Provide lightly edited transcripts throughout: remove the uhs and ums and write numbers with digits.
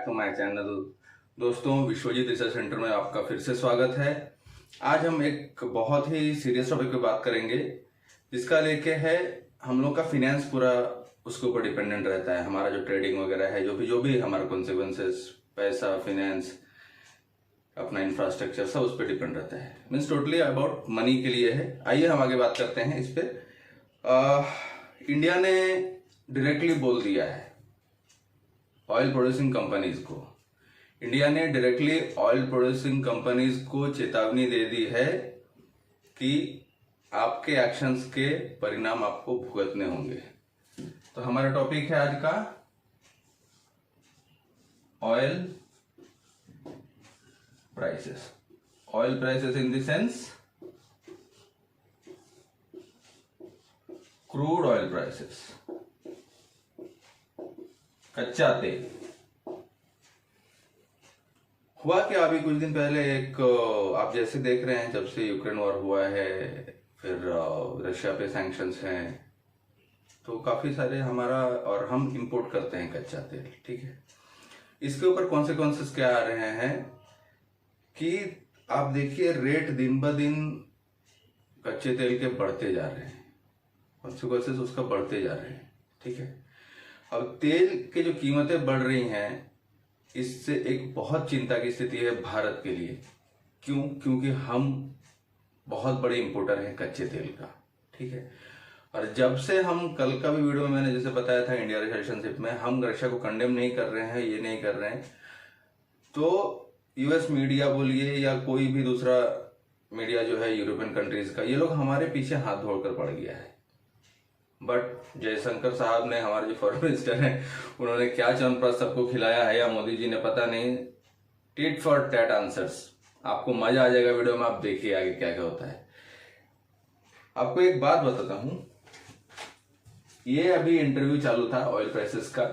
To my channel. दोस्तों, Vishwajeet research centre में आपका फिर से स्वागत है। आज हम एक बहुत ही सीरियस टॉपिक पे बात करेंगे, जिसका लेके है हम लोग का फिनेंस पूरा उसके ऊपर डिपेंडेंट रहता है। हमारा जो ट्रेडिंग वगैरह है, जो भी हमारा कॉन्सिक्वेंसेस, पैसा, फिनेंस, अपना इंफ्रास्ट्रक्चर, सब उस पर डिपेंड रहता है। मीन्स टोटली अबाउट मनी के लिए है। आइए हम आगे बात करते हैं इस पे। इंडिया ने डायरेक्टली बोल दिया है ऑयल प्रोड्यूसिंग कंपनीज को, इंडिया ने डायरेक्टली ऑयल प्रोड्यूसिंग कंपनीज को चेतावनी दे दी है कि आपके एक्शंस के परिणाम आपको भुगतने होंगे। तो हमारा टॉपिक है आज का oil prices. Oil prices in the sense crude oil prices, कच्चा तेल। हुआ क्या अभी कुछ दिन पहले एक, आप जैसे देख रहे हैं, जब से यूक्रेन वॉर हुआ है, फिर रशिया पे सैंक्शंस हैं, तो काफी सारे हमारा, और हम इंपोर्ट करते हैं कच्चा तेल, ठीक है। इसके ऊपर कॉन्सिक्वेंसेस क्या आ रहे हैं कि आप देखिए रेट दिन ब दिन कच्चे तेल के बढ़ते जा रहे हैं, कॉन्सिक्वेंसेस उसका बढ़ते जा रहे हैं, ठीक है। अब तेल की जो कीमतें बढ़ रही हैं, इससे एक बहुत चिंता की स्थिति है भारत के लिए। क्यों? क्योंकि हम बहुत बड़े इंपोर्टर हैं कच्चे तेल का, ठीक है। और जब से हम, कल का भी वीडियो में मैंने जैसे बताया था, इंडिया रिलेशनशिप में हम रशिया को कंडेम नहीं कर रहे हैं, ये नहीं कर रहे हैं, तो यूएस मीडिया बोलिए या कोई भी दूसरा मीडिया जो है यूरोपियन कंट्रीज का, ये लोग हमारे पीछे हाथ धोकर पड़ गया है। बट जयशंकर साहब ने, हमारे जो फॉरेन मिनिस्टर हैं, उन्होंने क्या चंपरास सबको खिलाया है, या मोदी जी ने, पता नहीं। Tit for tat answers. आपको मजा आ जाएगा वीडियो में, आप देखिए आगे क्या क्या होता है। आपको एक बात बताता हूं, ये अभी इंटरव्यू चालू था ऑयल प्राइसेस का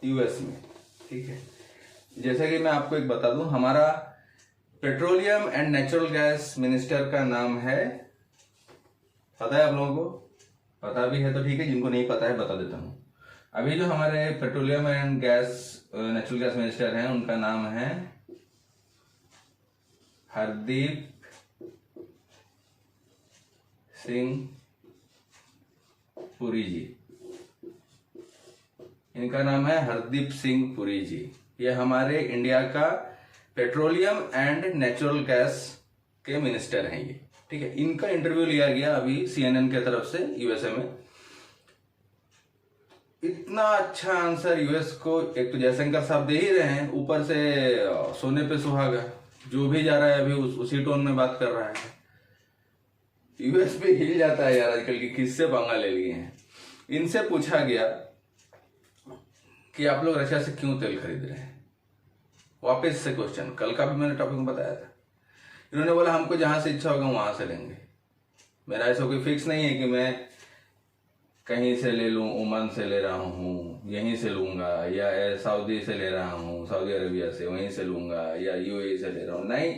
यूएस में, ठीक है। जैसे कि मैं आपको एक बता दूं, हमारा petroleum and natural gas minister का नाम है, पता है आप लोगों को? पता भी है तो ठीक है, जिनको नहीं पता है बता देता हूं। अभी जो हमारे petroleum and gas, natural gas minister हैं, उनका नाम है हरदीप सिंह पुरी जी। इनका नाम है हरदीप सिंह पुरी जी। ये हमारे इंडिया का पेट्रोलियम एंड नेचुरल गैस के मिनिस्टर हैं ये, ठीक है। इनका इंटरव्यू लिया गया अभी सीएनएन के तरफ से यूएसए में। इतना अच्छा आंसर यूएस को, एक तो जयशंकर साहब दे ही रहे हैं, ऊपर से सोने पे सुहागा, जो भी जा रहा है अभी उसी टोन में बात कर रहा है। यूएस पे हिल जाता है यार आजकल की, किससे पंगा ले लिए हैं। इनसे पूछा गया कि आप लोग रशिया से क्यों तेल खरीद रहे हैं, वापस से क्वेश्चन, कल का भी मैंने टॉपिक में बताया था। इन्होंने बोला हमको जहां से इच्छा होगा वहां से लेंगे, मेरा ऐसा कोई फिक्स नहीं है कि मैं कहीं से ले लूं, ओमान से ले रहा हूं, यहीं से लूंगा, या सऊदी से ले रहा हूं, सऊदी अरेबिया से वहीं से लूंगा, या यूएई से ले रहा हूं। नहीं,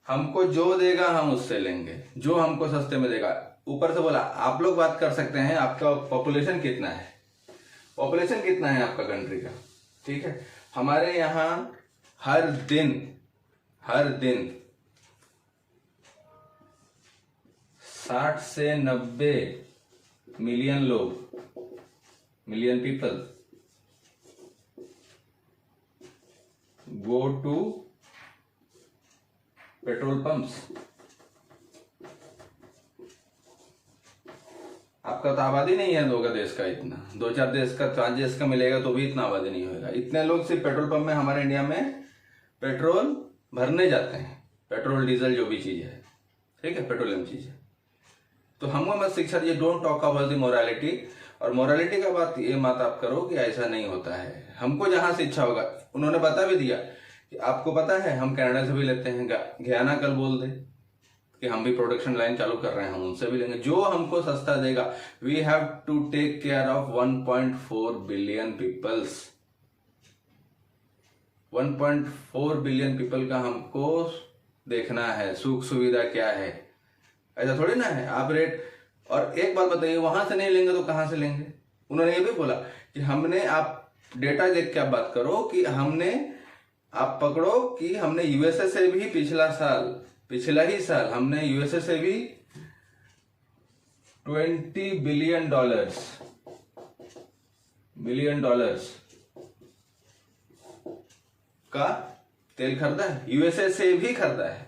हमको जो देगा हम उससे लेंगे, जो हमको सस्ते में देगा। ऊपर से बोला आप लोग बात कर सकते हैं, आपका पॉपुलेशन कितना है, पॉपुलेशन कितना है आपका कंट्री का, ठीक है। हमारे यहाँ हर दिन 60 से 90 मिलियन लोग, million people go to petrol pumps. आपका तो आबादी नहीं है दो का देश का इतना, 2-4 देश का, 5 देश का मिलेगा तो भी इतना आबादी नहीं होगा। इतने लोग सिर्फ पेट्रोल पंप में हमारे इंडिया में पेट्रोल भरने जाते हैं, पेट्रोल डीजल जो भी चीज है, ठीक है, पेट्रोलियम चीज है। तो हमको मत शिक्षा दिए, don't talk about the morality. और मोरालिटी का बात ये मत आप करो कि ऐसा नहीं होता है, हमको जहां से इच्छा होगा। उन्होंने बता भी दिया कि आपको पता है हम कनाडा से भी लेते हैं, घयाना कल बोल दे कि हम भी प्रोडक्शन लाइन चालू कर रहे हैं, हम उनसे भी लेंगे, जो हमको सस्ता देगा। We have to take care of 1.4 billion peoples. 1.4 billion people का हमको देखना है, सुख सुविधा क्या है, ऐसा थोड़ी ना है आप रेट। और एक बात बताइए, वहां से नहीं लेंगे तो कहां से लेंगे? उन्होंने ये भी बोला कि हमने, आप डेटा देख के आप बात करो कि हमने, आप पकड़ो कि हमने यूएसए से भी पिछला ही साल हमने यूएसए से भी $20 बिलियन का तेल खरीदा है, यूएसए से भी खरीदा है,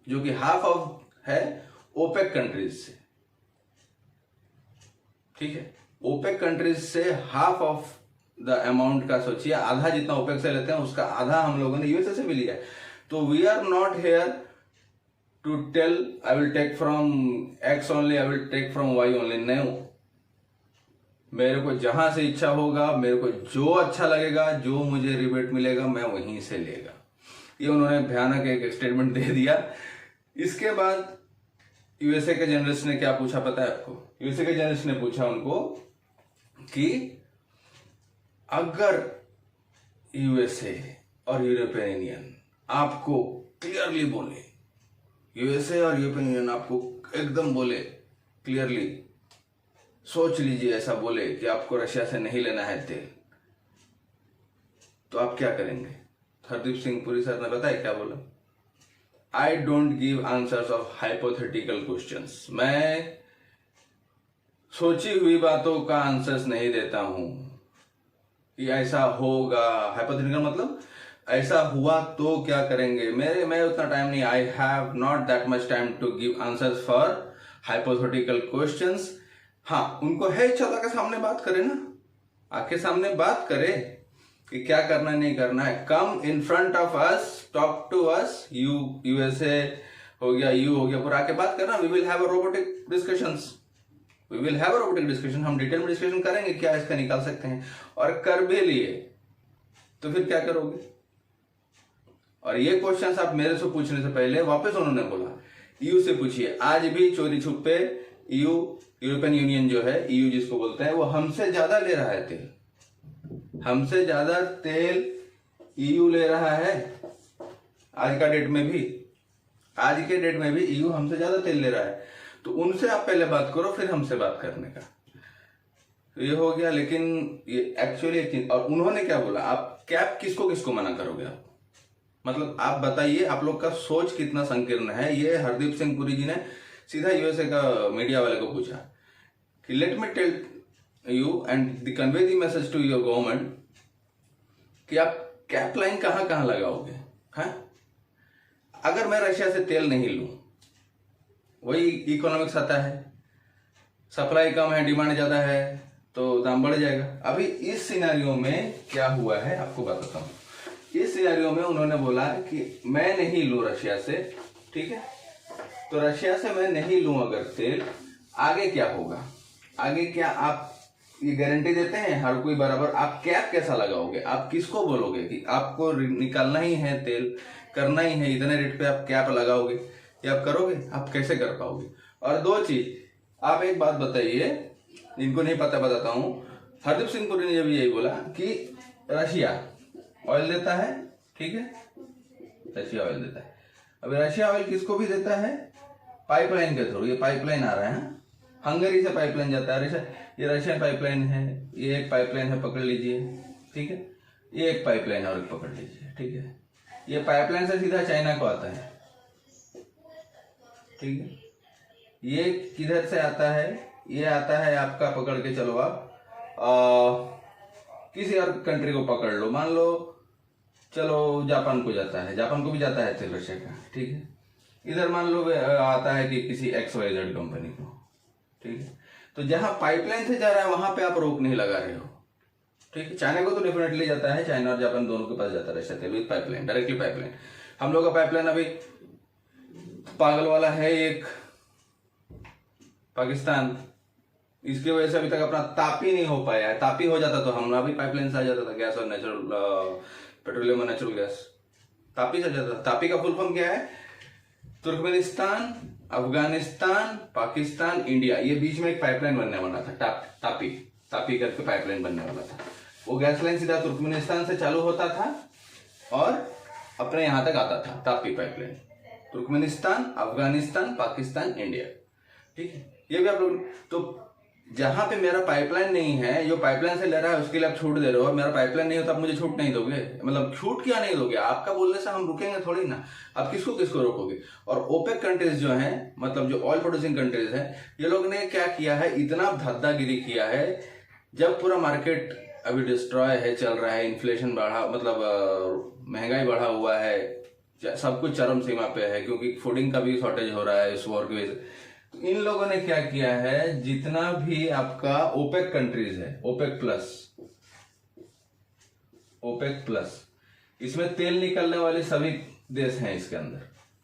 जो कि हाफ ऑफ है ओपेक कंट्रीज से। ठीक है, ओपेक कंट्रीज से हाफ ऑफ द अमाउंट का सोचिए, आधा जितना ओपेक से लेते हैं उसका आधा हम लोगों ने यूएसए से भी लिया है। तो we are not here to tell I will take from X only, I will take from Y only. नहीं, मेरे को जहां से इच्छा होगा, मेरे को जो अच्छा लगेगा, जो मुझे रिबेट मिलेगा, मैं वहीं से लेगा। ये उन्होंने भयानक एक स्टेटमेंट दे दिया। इसके बाद यूएसए के जर्नलिस्ट ने क्या पूछा पता है आपको? यूएसए के जर्नलिस्ट ने पूछा उनको कि अगर यूएसए और यूरोपियन यूनियन आपको क्लियरली बोले, यूएसए और यूरोपियन यूनियन आपको एकदम बोले क्लियरली, सोच लीजिए ऐसा बोले कि आपको रशिया से नहीं लेना है तेल, तो आप क्या करेंगे? हरदीप सिंह पुरी सर ने बताया क्या बोला? I don't give answers of hypothetical questions. मैं सोची हुई बातों का आंसर्स नहीं देता हूं कि ऐसा होगा। हाइपोथेटिकल मतलब ऐसा हुआ तो क्या करेंगे? मैं उतना टाइम नहीं, I have not that much time to give answers for hypothetical questions. हाँ, उनको है इच्छा के सामने बात करे ना, आके सामने बात करे कि क्या करना नहीं करना है। Come in front of us, talk to us, USA हो गया, यू हो गया, पर आके बात करना। We will have a robotic discussions, we will have a robotic discussion. हम डिटेल में डिस्कशन करेंगे क्या इसका निकाल सकते हैं, और कर भी लिए तो फिर क्या करोगे? और ये क्वेश्चंस आप मेरे से पूछने से पहले वापस उन्होंने बोला ईयू से पूछिए। आज भी चोरी छुपे यूरोपियन यूनियन जो है, ईयू जिसको बोलते हैं, वो हमसे ज्यादा ले रहा है तेल, हमसे ज्यादा तेल ईयू ले रहा है। आज के डेट में भी ईयू हमसे ज्यादा तेल ले रहा है। तो उनसे आप पहले बात करो, फिर हमसे बात करने का। तो ये हो गया। लेकिन ये एक्चुअली एक चीज, और उन्होंने क्या बोला, आप कैप किसको किसको मना करोगे? आप मतलब आप बताइए, आप लोग का सोच कितना संकीर्ण है। ये हरदीप सिंह पुरी जी ने सीधा यूएसए का मीडिया वाले को पूछा कि let me tell you and convey the message to your government कि आप कैप लाइन कहां कहां लगाओगे। हाँ, अगर मैं रशिया से तेल नहीं लूं, वही इकोनॉमिक्स आता है, सप्लाई कम है, डिमांड ज्यादा है, तो दाम बढ़ जाएगा। अभी इस सिनेरियो में क्या हुआ है आपको बताता हूं। इस सिनेरियो में उन्होंने बोला कि मैं नहीं लूं रशिया से, ठीक है, तो रशिया से मैं नहीं लूं अगर तेल, आगे क्या होगा? आगे क्या आप ये गारंटी देते हैं हर कोई बराबर? आप कैप कैसा लगाओगे? आप किसको बोलोगे कि आपको निकालना ही है तेल, करना ही है, इतने रेट पे आप कैप लगाओगे? ये आप करोगे? आप कैसे कर पाओगे? और दो चीज, आप एक बात बताइए, इनको नहीं पता बताता हूं। हरदीप सिंह पुरी ने भी यही बोला कि रशिया ऑयल देता है, ठीक है, रशिया ऑयल देता है। अब रशिया ऑयल किसको भी देता है? पाइपलाइन के थ्रू। ये पाइपलाइन आ रहा है, हंगरी से पाइपलाइन जाता है, ये रशियन पाइपलाइन है, ये एक पाइपलाइन है, पकड़ लीजिए, ठीक है, ये एक पाइपलाइन है और एक पकड़ लीजिए, ठीक है। ये पाइपलाइन से सीधा चाइना को आता है, ठीक है। ये किधर से आता है? ये आता है आपका, पकड़ के चलो आप किसी और कंट्री को पकड़ लो, मान लो चलो जापान को जाता है, जापान को भी जाता है तेल रशिया का, ठीक है। इधर मान लो आता है कि किसी XYZ कंपनी को, ठीक है। तो जहां पाइपलाइन से जा रहा है वहां पे आप रोक नहीं लगा रहे हो, ठीक है। चाइना को तो डेफिनेटली जाता है, चाइना और जापान दोनों के पास जाता है रशिया तेल विद पाइपलाइन, डायरेक्टली पाइपलाइन। हम लोग का पाइपलाइन अभी पागल वाला है एक, पाकिस्तान, इसकी वजह से अभी तक अपना तापी नहीं हो पाया है। तापी हो जाता तो हमारा भी पाइपलाइन से आ जाता था गैस और नेचुरल पेट्रोलियम और नेचुरल गैस, तापी से जाता था। तापी का फुल फॉर्म क्या है? तुर्कमेनिस्तान, अफगानिस्तान, पाकिस्तान, इंडिया, ये बीच में एक पाइपलाइन बनने वाला था, तापी करके पाइपलाइन बनने वाला था। वो गैस लाइन सीधा तुर्कमेनिस्तान से चालू होता था और अपने यहां तक आता था, Tapi pipeline. Turkmenistan, Afghanistan, Pakistan, India, ठीक है। ये भी आप लोग, तो जहां पे मेरा पाइपलाइन नहीं है, जो पाइपलाइन से ले रहा है उसके लिए आप छूट दे रहे हो, मेरा पाइपलाइन नहीं होता आप मुझे छूट नहीं दोगे, मतलब छूट क्या नहीं दोगे, आपका बोलने से हम रुकेंगे थोड़ी ना, आप किसको किसको रोकोगे। और ओपेक कंट्रीज जो हैं, मतलब जो ऑयल प्रोड्यूसिंग कंट्रीज हैं, ये लोग ने क्या किया है, इतना धद्दागिरी किया है। जब पूरा मार्केट अभी डिस्ट्रॉय है, चल रहा है, इन्फ्लेशन बढ़ा, मतलब महंगाई बढ़ा हुआ है, सब कुछ चरम सीमा पे है, क्योंकि फूडिंग का भी शॉर्टेज हो रहा है इस वॉर की वजह से। तो इन लोगों ने क्या किया है, जितना भी आपका ओपेक कंट्रीज है, ओपेक प्लस, इसमें तेल निकलने वाले सभी देश हैं इसके अंदर,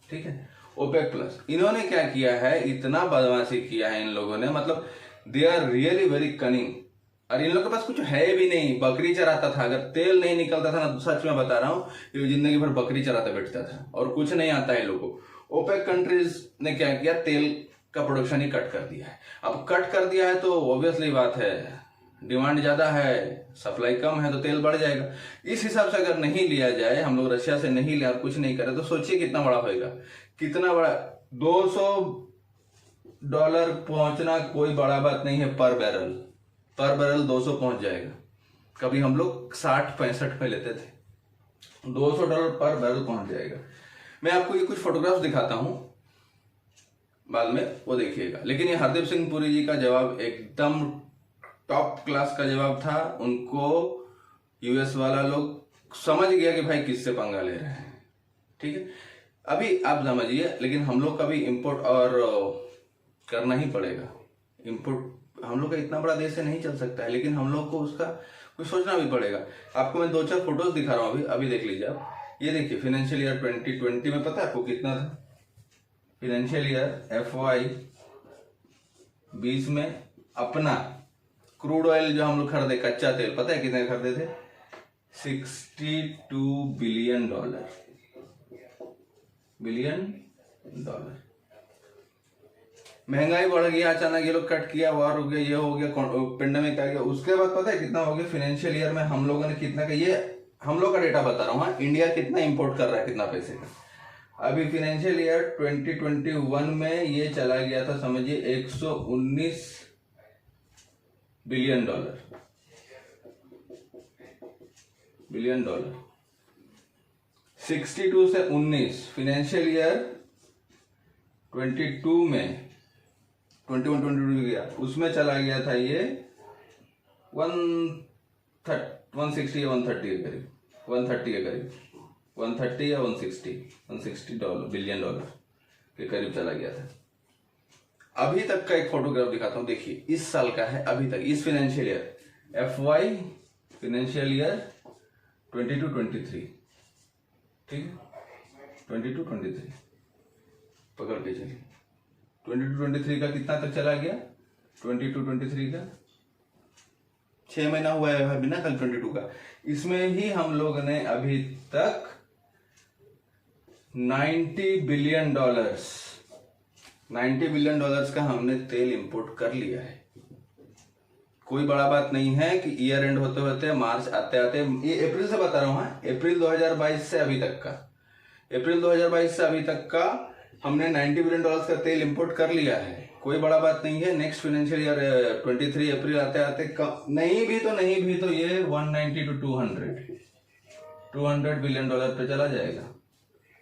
ठीक है, ओपेक प्लस, इन्होंने क्या किया है, इतना बदमाशी किया है इन लोगों ने, मतलब they are really very cunning. और इन लोगों के पास कुछ है भी नहीं, बकरी चराता था, अगर तेल नहीं निकलता था ना, तो सच में बता रहा हूँ, ये जिंदगी भर बकरी चराता बैठता था, और कुछ नहीं आता है लोगों को। ओपेक कंट्रीज ने क्या किया, तेल का प्रोडक्शन ही कट कर दिया है। अब कट कर दिया है तो ऑब्वियसली बात है, डिमांड ज्यादा है, सप्लाई कम है, तो तेल बढ़ जाएगा। इस हिसाब से अगर नहीं लिया जाए, हम लोग रशिया से नहीं लिया, कुछ नहीं करे, तो सोचिए कितना बड़ा होएगा, कितना बड़ा। $200 पहुंचना कोई बड़ा बात नहीं है, पर बैरल 200 पहुंच जाएगा। कभी हम लोग 60-65 में लेते थे, $200 पर बैरल पहुंच जाएगा। मैं आपको ये कुछ फोटोग्राफ्स दिखाता हूं बाद में, वो देखिएगा। लेकिन ये हरदीप सिंह पुरी जी का जवाब एकदम टॉप क्लास का जवाब था। उनको यूएस वाला लोग समझ गया कि भाई किससे पंगा ले रहे हैं, ठीक है। अभी आप समझिए, लेकिन हम लोग का भी इंपोर्ट और करना ही पड़ेगा। इंपोर्ट हम लोग का इतना बड़ा देश से नहीं चल सकता है, लेकिन हम लोग को उसका कुछ सोचना भी पड़ेगा। आपको मैं 2-4 फोटोज दिखा रहा हूँ, अभी देख लीजिए आप। ये देखिए, फाइनेंशियल ईयर 2020 में पता है आपको कितना था, फाइनेंशियल ईयर FY 20 में अपना क्रूड ऑयल जो हम लोग खरीदे, कच्चा तेल, पता है कितने खरीदे थे, $62 बिलियन। महंगाई बढ़ गया अचानक, ये लोग कट किया, वार हो गया, ये हो गया, पेंडेमिक आ गया, उसके बाद पता है कितना हो गया फाइनेंशियल ईयर में हम लोगों ने कितना का, ये हम लोग का डेटा बता रहा हूँ, हाँ, इंडिया कितना इंपोर्ट कर रहा है, कितना पैसे का। अभी फाइनेंशियल ईयर 2021 में ये चला गया था, समझिए $119 बिलियन। 62 से 19, फाइनेंशियल ईयर 22 में 21-22 गया, उसमें चला गया था ये 160 या 130 के करीब, 130 के करीब, 130 या 160 बिलियन डॉलर के करीब चला गया था। अभी तक का एक फोटोग्राफ दिखाता हूं, देखिए, इस साल का है, अभी तक, इस financial year FY financial year 22-23, ठीक है, 22-23 पकड़ के चलिए। 22-23 का कितना तक चला गया, 22-23 का 6 महीना हुआ है बिना कल 22 का, इसमें ही हम लोग ने अभी तक $90 बिलियन का हमने तेल इंपोर्ट कर लिया है। कोई बड़ा बात नहीं है कि ईयर एंड होते होते मार्च आते आते, ये अप्रैल से बता रहा हूं, अप्रैल 2022 से अभी तक का, अप्रैल 2022 से अभी तक का हमने $90 बिलियन का तेल इंपोर्ट कर लिया है। कोई बड़ा बात नहीं है। नेक्स्ट फाइनेंशियल ईयर 23 अप्रैल आते आते नहीं भी तो ये 190 to 200 बिलियन डॉलर पे चला जाएगा।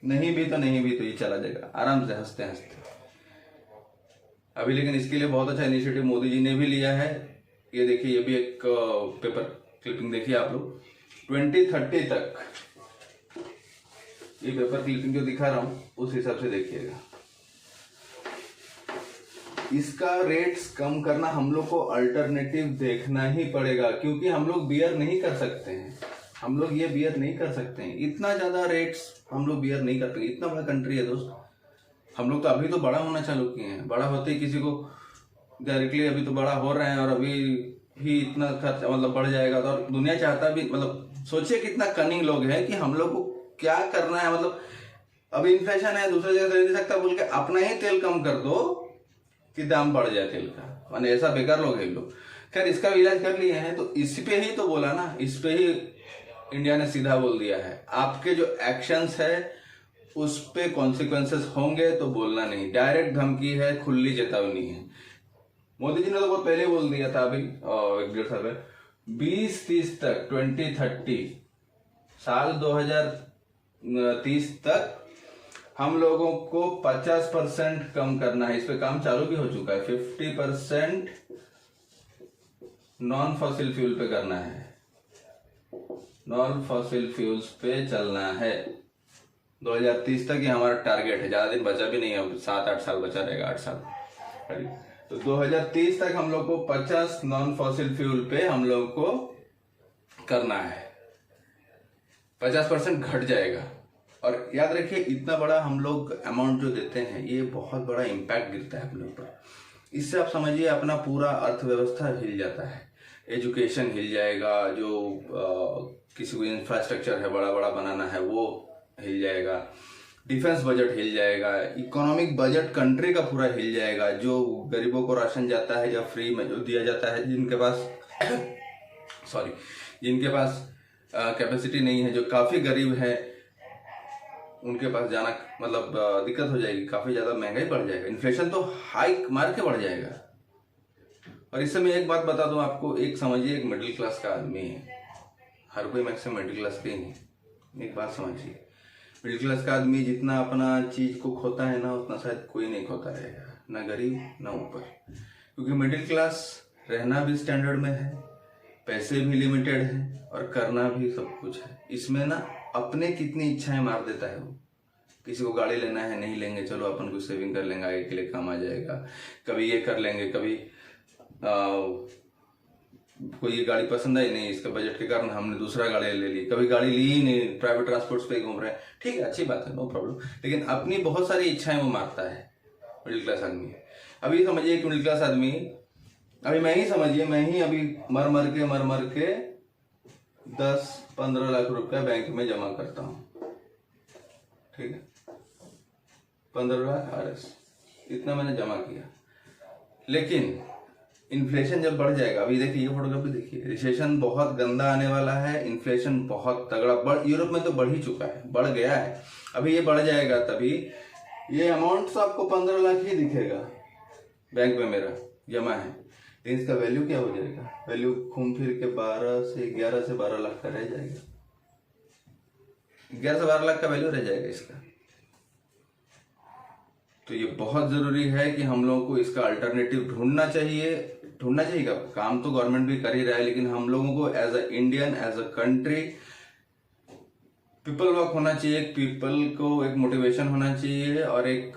नहीं भी तो ये चला जाएगा आराम से, हंसते हंसते अभी। लेकिन इसके लिए बहुत अच्छा इनिशिएटिव मोदी जी ने भी लिया है। ये देखिए, ये भी एक पेपर क्लिपिंग देखिए आप लोग, 2030 तक ये पेपर क्लिपिंग जो दिखा रहा हूं उस हिसाब से देखिएगा। इसका रेट्स कम करना हम लोग को अल्टरनेटिव देखना ही पड़ेगा, क्योंकि हम लोग बियर नहीं कर सकते हैं, हम लोग ये बियर नहीं कर सकते हैं, इतना ज्यादा रेट्स हम लोग बियर नहीं कर पाएंगे। इतना बड़ा कंट्री है दोस्त, हम लोग तो अभी तो बड़ा होना चालू किए हैं, बड़ा होते ही किसी को डायरेक्टली अभी तो बड़ा हो रहे हैं और अभी ही इतना खर्च मतलब बढ़ जाएगा। तो और दुनिया चाहता भी, मतलब सोचिए कितना कनिंग लोग हैं कि हम लोग को क्या करना है, मतलब अभी इन्फ्लेशन है, दूसरे जगह से नहीं सकता बोल के अपना ही तेल कम कर दो कि दाम बढ़ जाए तेल का, माने ऐसा बेकार लोग हैं लोग। खैर, इसका इलाज कर लिए हैं, तो इस पे ही तो बोला ना, इस पे ही इंडिया ने सीधा बोल दिया है, आपके जो एक्शंस है उस पे कॉन्सिक्वेंसेस होंगे, तो बोलना नहीं। डायरेक्ट धमकी है, खुली चेतावनी है। मोदी जी ने तो बहुत पहले बोल दिया था, अभी 1-1.5 साल में 2030 तक 2030 साल 2030 तक हम लोगों को 50% कम करना है। इस पे काम चालू भी हो चुका है। 50% नॉन फॉसिल फ्यूल पे करना है, नॉन फॉसिल फ्यूल्स पे चलना है 2030 तक। ये हमारा टारगेट है। ज्यादा दिन बचा भी नहीं है, 7-8 साल बचा रहेगा, 8 साल। तो 2030 तक हम लोग को 50 नॉन फॉसिल फ्यूल पे हम लोग को करना है। 50% घट जाएगा। और याद रखिए, इतना बड़ा हम लोग अमाउंट जो देते हैं, ये बहुत बड़ा इम्पैक्ट गिरता है अपने ऊपर। इससे आप समझिए अपना पूरा अर्थव्यवस्था हिल जाता है, एजुकेशन हिल जाएगा, जो किसी को इंफ्रास्ट्रक्चर है बड़ा बड़ा बनाना है वो हिल जाएगा, डिफेंस बजट हिल जाएगा, इकोनॉमिक बजट कंट्री का पूरा हिल जाएगा। जो गरीबों को राशन जाता है या फ्री में जो दिया जाता है, जिनके पास जिनके पास कैपेसिटी नहीं है, जो काफ़ी गरीब है, उनके पास जाना मतलब दिक्कत हो जाएगी। काफ़ी ज़्यादा महंगाई बढ़ जाएगा, इन्फ्लेशन तो हाइक मार के बढ़ जाएगा। और इससे मैं एक बात बता दूं आपको, एक समझिए, एक मिडिल क्लास का आदमी है, हर कोई मैक्सिमम मिडिल क्लास के ही नहीं। एक बात समझिए, मिडिल क्लास का आदमी जितना अपना चीज़ को खोता है ना, उतना शायद कोई नहीं खोता रहेगा, ना गरीब ना ऊपर। क्योंकि मिडिल क्लास रहना भी स्टैंडर्ड में है, पैसे भी लिमिटेड है, और करना भी सब कुछ है। इसमें ना अपने कितनी इच्छाएं मार देता है वो। किसी को गाड़ी लेना है, नहीं लेंगे, चलो अपन कुछ सेविंग कर लेंगे, आगे के लिए काम आ जाएगा। कभी ये कर लेंगे, कभी कोई ये गाड़ी पसंद आई नहीं, इसके बजट के कारण हमने दूसरा गाड़ी ले ली। कभी गाड़ी ली ही नहीं, प्राइवेट ट्रांसपोर्ट्स पे घूम रहे हैं। ठीक है, अच्छी बात है, नो प्रॉब्लम। लेकिन अपनी बहुत सारी इच्छाएं वो मारता है मिडिल क्लास आदमी। अभी समझिए कि मिडिल क्लास आदमी, अभी मैं ही समझिए, मैं ही अभी मर मर के 10-15 लाख रुपया बैंक में जमा करता हूँ। ठीक है, 15 लाख RS, इतना मैंने जमा किया। लेकिन इन्फ्लेशन जब बढ़ जाएगा, अभी देखिए ये फोटोग्राफी देखिए, रिसेशन बहुत गंदा आने वाला है, इन्फ्लेशन बहुत तगड़ा यूरोप में तो बढ़ ही चुका है, बढ़ गया है, अभी ये बढ़ जाएगा। तभी ये अमाउंट तो आपको 15 लाख ही दिखेगा बैंक में मेरा जमा है, लेकिन इसका वैल्यू क्या हो जाएगा? वैल्यू घूम फिर के 11 से 12 लाख का रह जाएगा। 11 से 12 लाख का वैल्यू रह जाएगा इसका। तो ये बहुत जरूरी है कि हम लोगों को इसका अल्टरनेटिव ढूंढना चाहिए। काम तो गवर्नमेंट भी कर ही रहा है, लेकिन हम लोगों को as a Indian, as a country, people work होना चाहिए। पीपल को एक मोटिवेशन होना चाहिए और एक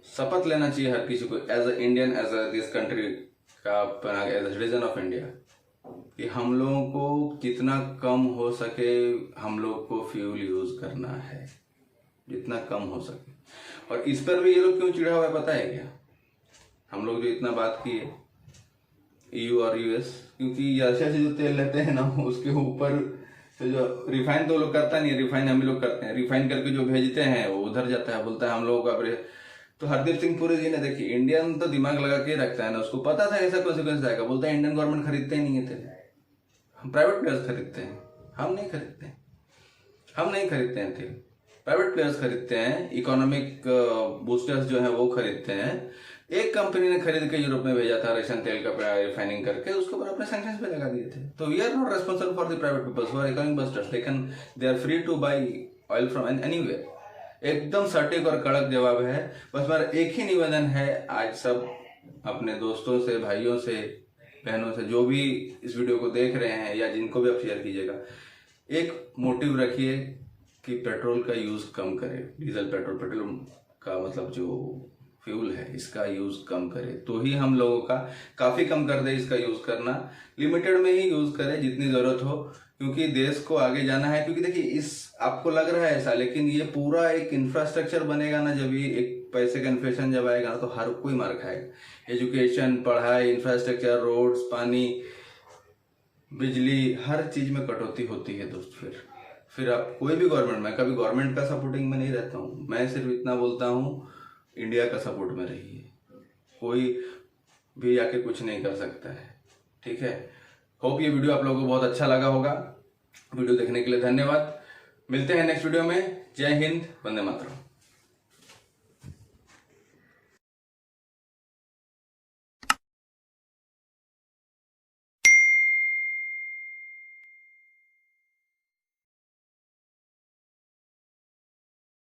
शपथ लेना चाहिए हर किसी को, as a Indian, as a this country का, as a citizen of India, कि हम लोगों को जितना कम हो सके हम लोग को फ्यूल यूज करना है, जितना कम हो सके। और इस पर भी ये लोग क्यों चिढ़ा हुआ है पता है क्या? हम लोग जो इतना बात की है EU और US, क्योंकि रशिया से जो तेल लेते हैं ना, उसके ऊपर से जो रिफाइन तो लोग करता नहीं है, रिफाइन हम लोग करते हैं। रिफाइन करके जो भेजते हैं वो उधर जाता है, बोलता है हम लोगों का। तो हरदीप सिंह पुरी जी ने, देखिए इंडियन तो दिमाग लगा के रखता है ना, उसको पता था ऐसा कॉन्सिक्वेंस आएगा। बोलता है इंडियन गवर्नमेंट खरीदते ही नहीं है तेल, हम प्राइवेट प्लेयर्स खरीदते हैं, हम नहीं खरीदते हैं तेल, प्राइवेट प्लेयर्स खरीदते हैं। इकोनॉमिक बूस्टर्स जो हैं वो खरीदते हैं। एक कंपनी ने खरीद के यूरोप में भेजा था रशियन तेल का रिफाइनिंग करके, उसके ऊपर अपने सैंक्शंस पे लगा दिए थे। तो we are not responsible for the private peoples who are economic boosters, they are free to buy oil from anywhere. एकदम सटीक और कड़क जवाब है। बस मेरा एक ही निवेदन है आज सब अपने दोस्तों से, भाइयों से, बहनों से, जो भी इस वीडियो को देख रहे हैं या जिनको भी आप शेयर कीजिएगा, एक मोटिव रखिए कि पेट्रोल का यूज कम करें। डीजल पेट्रोल का मतलब जो फ्यूल है, इसका यूज कम करें, तो ही हम लोगों का काफी कम कर दे इसका यूज करना। लिमिटेड में ही यूज करें जितनी जरूरत हो, क्योंकि देश को आगे जाना है। क्योंकि देखिए आपको लग रहा है ऐसा, लेकिन ये पूरा एक इंफ्रास्ट्रक्चर बनेगा ना, जब ये एक पैसे का इन्फ्लेशन जब आएगा ना, तो हर कोई मार खाएगा। एजुकेशन, पढ़ाई, इंफ्रास्ट्रक्चर, रोड्स, पानी, बिजली, हर चीज में कटौती होती है दोस्त। फिर आप कोई भी गवर्नमेंट, मैं कभी गवर्नमेंट का सपोर्टिंग में नहीं रहता हूँ, मैं सिर्फ इतना बोलता हूँ इंडिया का सपोर्ट में रहिए। कोई भी आके कुछ नहीं कर सकता है, ठीक है। होप ये वीडियो आप लोगों को बहुत अच्छा लगा होगा। वीडियो देखने के लिए धन्यवाद। मिलते हैं नेक्स्ट वीडियो में। जय हिंद, वंदे मातरम।